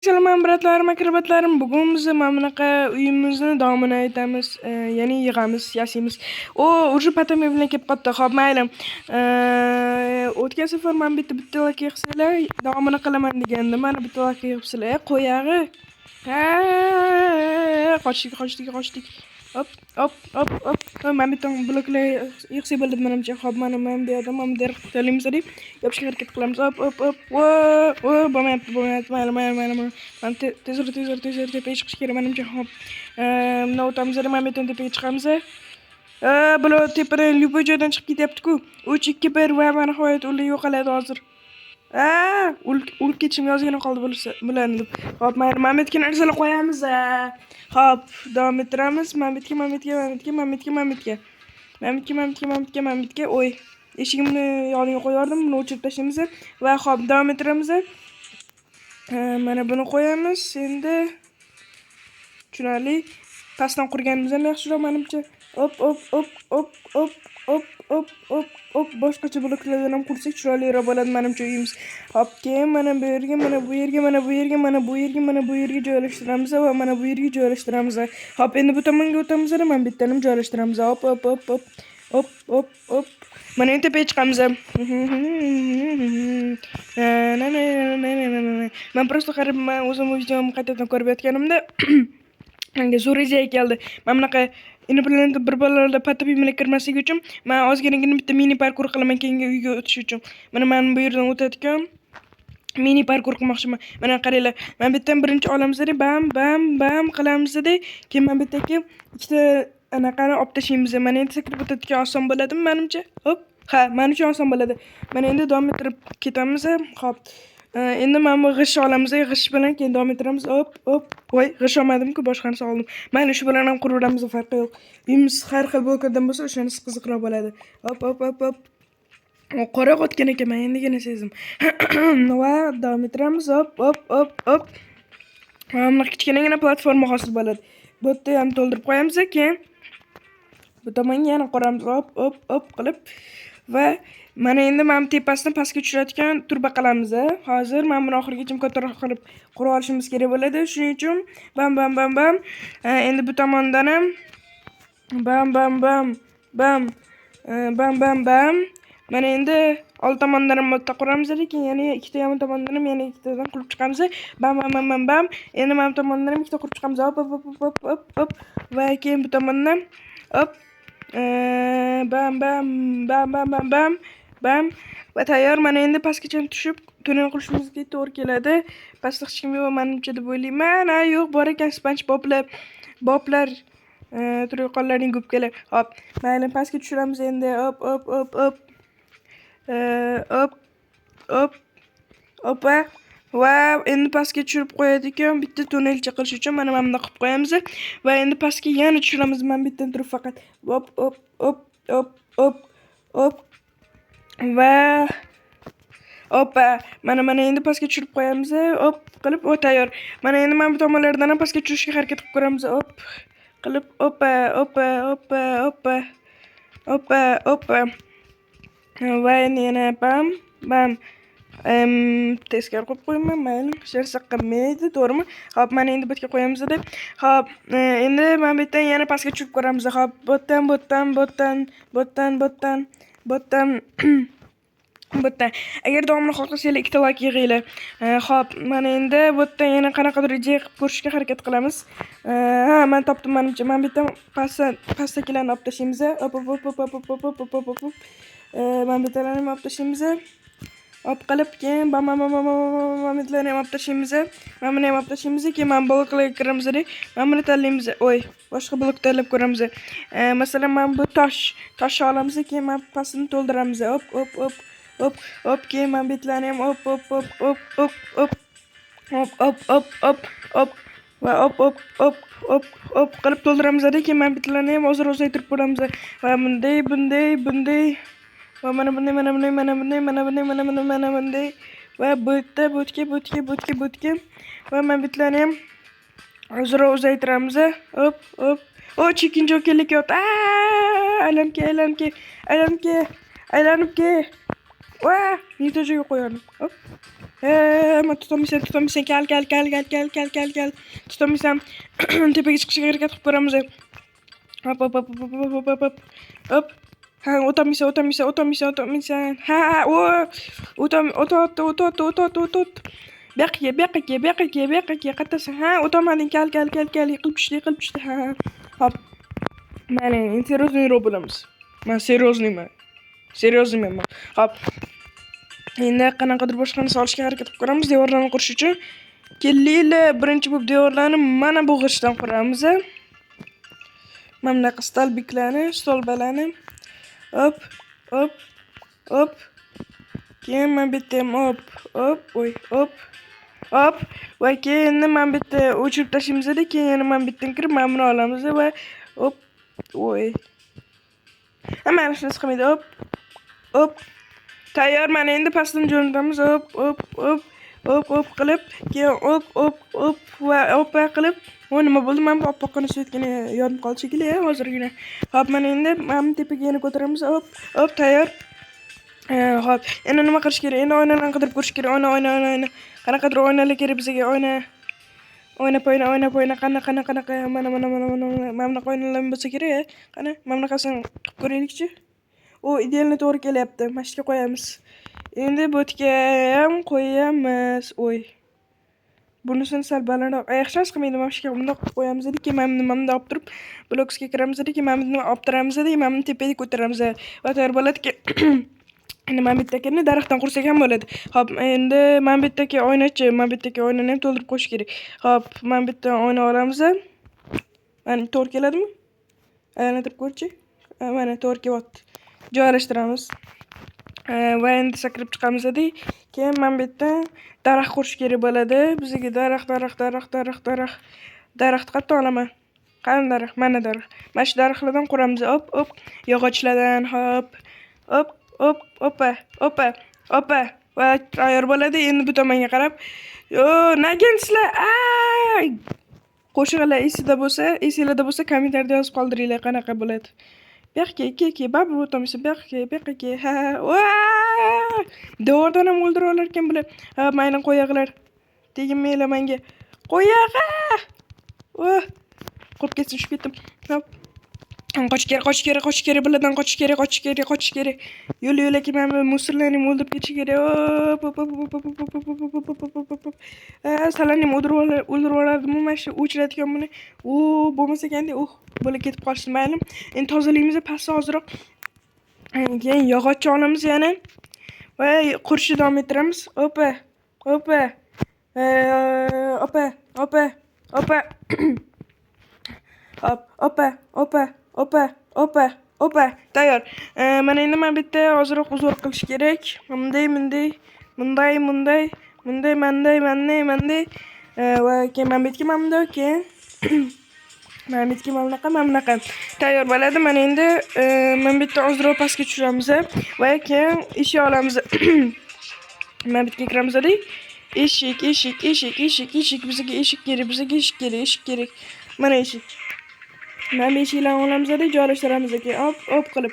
Assalomu bratlarim, akrobatlarim. Bugun biz mana bunaqa uyimizni davomini aytamiz, ya'ni yig'amiz, yasaymiz. Уже потом bilan kelib qoldi. Xo'p, mayli. O'tgan safar men bitta like yig'sizlar, davomini qilaman degandim. Mana bitta like yig'ibsizlar. Qo'yag'i. Ha, qochdik. Hop, hop. Men bitta bloklar yig'sa bo'ladi menimcha. Xo'p, mana men bu yerda mana bu yerga tanlaymiz deb yopishga harakat qilamiz. Hop. Bo'lmayapti. Mayli. Men tezroq tepaga chiqish kerak menimcha. Xo'p. Bundan o'tamiz, men bitta tepaga chiqamiz. Bular tepadan любой joydan chiqib ketyapti-ku. 3-2-1 va nihoyat ular yo'qoladi hozir. O'lib ketishim yozgina qoldi bularni deb. Xo'p, mayli, men bitga narsalar qo'yamiz. Xo'p, davom ettiramiz. Men bitga. Oy, eshigimni yoniga qo'yardim, buni o'chirib tashlaymiz va xo'p, davom ettiramiz. Mana buni qo'yamiz. Endi tushunarli. Pastdan qurganimiz ham yaxshiroq menimcha. Hop. Boshqacha bloklardan ham qursak chiroyliroq bo'ladi menimcha uyimiz. Hop, keyin mana bu yerga joylashtiramiz va mana bu yerga joylashtiramiz. Hop, endi bu tomonga o'tamiz, men bittanim joylashtiramiz. Hop. Mana endi tepaga chiqamiz. Men просто qarabman, o'zim videomni qaytadan ko'rib yotganimda menga zo'r idea keldi. Men bunaqa bilan bir bolalarda patobiyimlar kirmasligi uchun men ozginagina bitta mini parkur qilaman keyingi uyga o'tish uchun. Mana men bu yerdan o'tadigan mini parkur qilmoqchiman. Mana qaranglar. Men bittadan birinchi olamiz deb bam qilamiz deb, keyin men bittaki ikkita anaqani olib tashlaymiz. Mana endi sakrab o'tadigan oson bo'ladimi menimcha? Hop. Ha, men uchun oson bo'ladi. Mana endi davom ettirib ketamiz. Xo'p. Endi men bu g'ish olamiz, g'ish bilan keyin davom ettiramiz. Hop. Voy, g'ish olmadim-ku, boshqasini oldim. Mayli, shu bilan ham quraveramiz, farqi yo'q. Uyimiz har xil bo'lgandan bo'lsa, o'shanisi qiziqroq bo'ladi. Hop. Qora qotgan ekan, men endigina sezdim. Va davom ettiramiz. Hop. Mana kichkinagina platforma hosil bo'ladi. Bu yerda ham to'ldirib qo'yamiz, keyin bu tomonga yana quramiz. Hop qilib va mana endi men tepasidan pastga tushiradigan turba qilamiz. Hozir men buni oxirigacha kattaroq qilib qurib olishimiz kerak bo'ladi. Shuning uchun bam. Endi bu tomondan ham bam. Mana endi old tomondan ham bitta quramiz, lekin yana ikkita yomon tomondan ham yana ikkitadan qurib chiqamiz. Bam. Endi men tomondan ham ikkita qurib chiqamiz. Hop. Va keyin bu tomondan hop. Bam. Va tayyor. Mana endi pastgacha tushib tunnel qurishimizga to'g'ri keladi. Pastda hech kim yo'q menimcha deb o'ylayman. Yo'q, bor ekan SpongeBoblar, turyoqqonlarning gubkalari. Hop, mayli, pastga tushiramiz endi. Hop. Va endi pastga tushirib qo'yadigan bitta tunnelcha qilish uchun mana bunda qilib qo'yamiz va endi pastga yana tushiramiz. Men bittadan turib faqat hop. Va hoppa, mana endi pastga tushirib qo'yamiz. Hop qilib, tayyor. Mana endi men bu tomonlardan ham pastga tushishga harakat qilib ko'ramiz. Hop qilib, hoppa. Va endi yana bam. Teskari qo'yib qo'yman, mayli, hech saqqamaydi, to'g'rimi? Hop, mana endi bu yerga qo'yamiz deb. Hop, endi men bu yerdan yana pastga tushib ko'ramiz. Hop, botdan. Agar davomini xohlasanglar ikkita like yig'inglar. Hop, mana endi bu yerdan yana qanaqadir ideya qilib ko'rishga harakat qilamiz. Men topdim menimcha. Men bitta pastdagilarni olib tashlaymiz. Hop. Men bittalarni olib tashlaymiz. Hop qilib, keyin bitlarni ham olib tashlaymiz. Mana buni ham olib tashlaymiz, keyin men bloklarga kiramiz. Men buni tanlaymiz. Oy, boshqa blok tanlab ko'ramiz. Masalan, men bu toshni olamiz, keyin men pastini to'ldiramiz. Hop, keyin men bitlarni ham hop. Va hop qilib to'ldiramiz. Keyin men bitlarni ham ozaytirib ko'ramiz. Va bunday. Va mana bunday. Va bo'tga. Va men bitlarni ham ozroq uzaytiramiz. Hop. Chekkinchi kelib yot. Aylanib ke. Va, nita joyga qo'yardim. Hop. Men tutolmaysan. Kel. Tutolmaysan. Tepaga chiqishga harakat qilib ko'ramiz. Hop. Hop. Ha, o'tolmaysan. Ha, o't. Buyoqqa. Qattasan. Ha, o'tolmading. Kel. Yiqilib tushdi. Ha. Hop. Mana endi seriozniy bo'lamiz. Men seriozniman. Hop. Endi qanaqadir boshqa narsa olishga harakat qilib ko'ramiz devorlarni qurish uchun. Kelinglar, birinchi bo'lib devorlarni mana bu g'ishtdan quramiz. Mana bunaqa stolbalarni. Hop. Keyin men bitta hop. Va keyin men bitta o'chirib tashlaymiz-da, keyin yana men bittadan kirib mana buni olamiz va hop. Mana shunisi qilmaydi. Hop. Tayyor. Mana endi pastdan jo'natamiz. Hop qilib, keyin hop va hop qilib. Nima bo'ldi? Men bu oppoqqani suyatgani yodim qoldi shekilli, hozirgina. Hop, mana endi men tepaga yana ko'taramiz. Hop, tayyor. Hop, endi nima qilish kerak? Endi oynalarni qidirib ko'rish kerak. Oyna. Qanaqadir oynalar kerak bizga. Oyna poyna. Qanaqa. Mana bunaqa oynalar bo'lsa kerak. Qani, mana bunaqasini qilib ko'raylikchi. Idealni to'g'ri kelyapti. Mashga qo'yamiz. Endi bu yerga ham qo'yamiz. Bunisini sal balandroq. Yaxshi qilmaydi, mashga bundoq qilib qo'yamiz keyin mana bunday olib turib, bloksga kiramiz keyin mana buni olib turamiz mana buni tepaga ko'taramiz. Va tayyor bo'ladiki. Endi mana bu yerda daraxtdan qursak ham bo'ladi. Hop, endi mana bu yerdagi oynani ham to'ldirib qo'yish kerak. Hop, mana bu yerdan oyna olamiz. Mana to'g'ri keladimi? Aylantirib ko'rchi. Mana to'g'ri kelyapti. Joylashtiramiz. Va endi sakrab chiqamiz keyin mana bu yerdan daraxt qurish kerak bo'ladi. Bizga daraxt. Daraxt qayerdan olaman? Qani daraxt? Mana daraxt. Mana shu daraxtlardan quramiz. Hop. Yog'ochlardan hop. Va tayyor bo'ladi. Endi bu tomonga qarab. Nagansizlar? Qo'shiqlar esinglarda bo'lsa kommentariyada yozib qoldiringlar qanaqa bo'ladi. Buyoqqa, babu o'tamiz. Buyoqqa. Ha. Devordan ham o'ldirib olar ekan bular. Ha, mayli qo'yaqlar. Teginmanglar menga. Qo'yaqa. Qurib ketsin, tushib ketdim. Hop. Qochish kerak. Bulardan qochish kerak. Yo'l-yo'laki men musullarni o'ldirib ketish kerak. Hop. Salarni o'ldirib olardim, mana shu o'chiradigan buni. Bo'lmasa ekanda, bo'lib ketib qolsin, mayli. Endi tozalaymiz, pastda hozirroq. Keyin yog'och olamiz yana. Va qurishni davom ettiramiz. Opa. Hop. Tayyor. Mana endi men bitta hozirroq uzr qilish kerak. Bunday. Va keyin men bitga bunday, keyin men bitga mana bunaqa. Tayyor bo'ladi. Mana endi men bitta hozirroq pastga tushiramiz va keyin eshik olamiz. Men bitga kiramiz Eshik. Bizga eshik kerak. Mana eshik. Mana eshiklarni olamiz joylashtiramiz keyin hop qilib.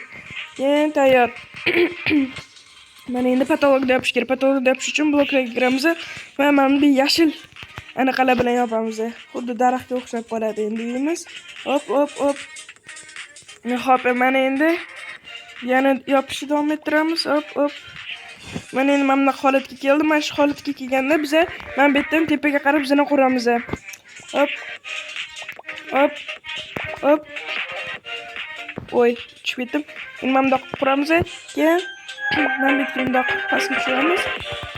Keyin tayyor. Mana endi patologda yopish kerak. Patologda yopish uchun bloklarga kiramiz va mana bu yashil anaqalar bilan yopamiz. Xuddi daraxtga o'xshab qoladi endi deymiz. Hop. Hop, mana endi yana yopishni davom ettiramiz. Hop. Mana endi mana bu holatga keldi. Mana shu holatga kelganda biz mana bu yerdan tepaga qarab zina quramiz. Hop. Tushib ketdim. Endi mana bundoq quramiz. Keyin mana bu yerga bundoq pastga tushiramiz.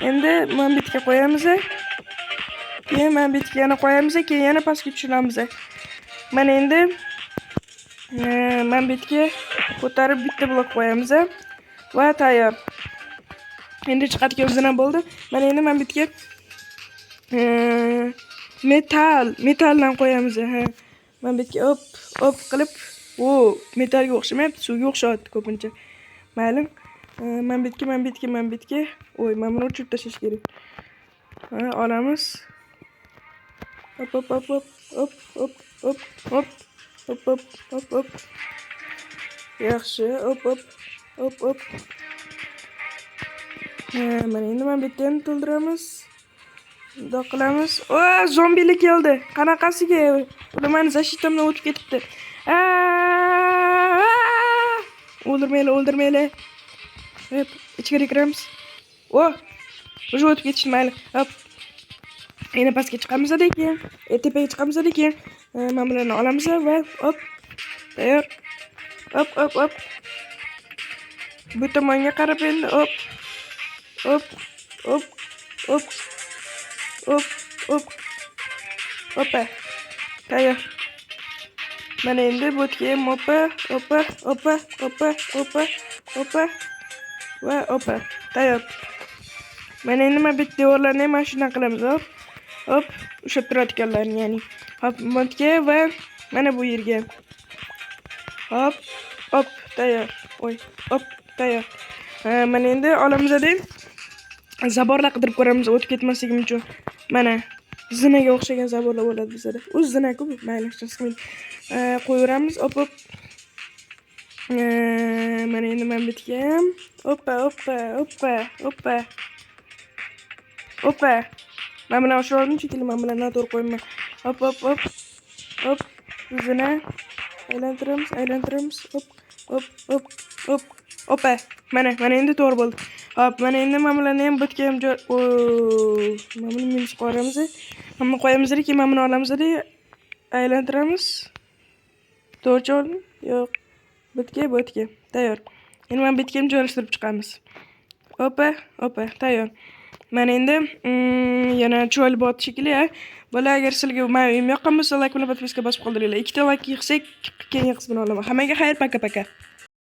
Endi mana bu yerga qo'yamiz. Keyin mana bu yerga yana qo'yamiz, keyin yana pastga tushiramiz. Mana endi mana bu yerga ko'tarib bitta blok qo'yamiz va tayyor. Endi chiqadigan zina bo'ldi. Mana endi men bu yerga metaldan qo'yamiz. Men bu yerga hop qilib, metalga o'xshamayapti, suvga o'xshayapti ko'pincha. Mayli. Men bu yerga. Men buni o'chirib tashlash kerak. Olamiz. Hop. Yaxshi. Hop. Mana endi mana bu yerda ham to'ldiramiz. Bundoq qilamiz. O, zombilar keldi. Qanaqasiga? Ular meni zashitamdan o'tib ketibdi. O'ldirmaylar. Hop, ichkariga kiramiz. O, уже o'tib ketishdi mayli. Hop. Yana pastga chiqamiz ekan. Tepaga chiqamiz ekan. Mana bularni olamiz va hop. Tayyor. Hop. Bu tomonga qarab endi hop. Hoppa. Tayyor. Mana endi bu yerga ham hoppa. Va hoppa. Tayyor. Mana endi mana bu devorlarni ham mana shunday qilamiz. Hop. Ushlab turadiganlarni, ya'ni. Hop, bu yerga va mana bu yerga. Hop. Tayyor. Hop, tayyor. Mana endi olamiz deb zaborlar qidirib ko'ramiz o'tib ketmasligim uchun. Mana zinaga o'xshagan zaborlar bo'ladi bizda. O'z zina-ku, mayli, hech narsa qilmaydi. Qo'yaveramiz. Hop. Mana endi men bitgan. Hoppa. Men bilan o'shirdim, chekili men bilan noto'g'ri qo'ymayman. Hop. Zina aylantiramiz. Hop. Hoppa. Mana endi to'g'ri bo'ldi. Hop, mana endi men bilan ham bitgan joy. Mana buni minus qo'yamiz. Mana qo'yamiz keyin mana buni olamiz aylantiramiz. To'g'ri o'rni? Yo'q. Bitga. Tayyor. Endi men bitgan joylashtirib chiqamiz. Hoppa. Tayyor. Mana endi yana cho'l bot shekilli. Bola, agar sizlarga men uyim yoqqan bo'lsa, like bilan podpiska bosib qoldiringlar. 2 ta like yig'sak, keyingi qismini olaman. Hammaga xayr, paka.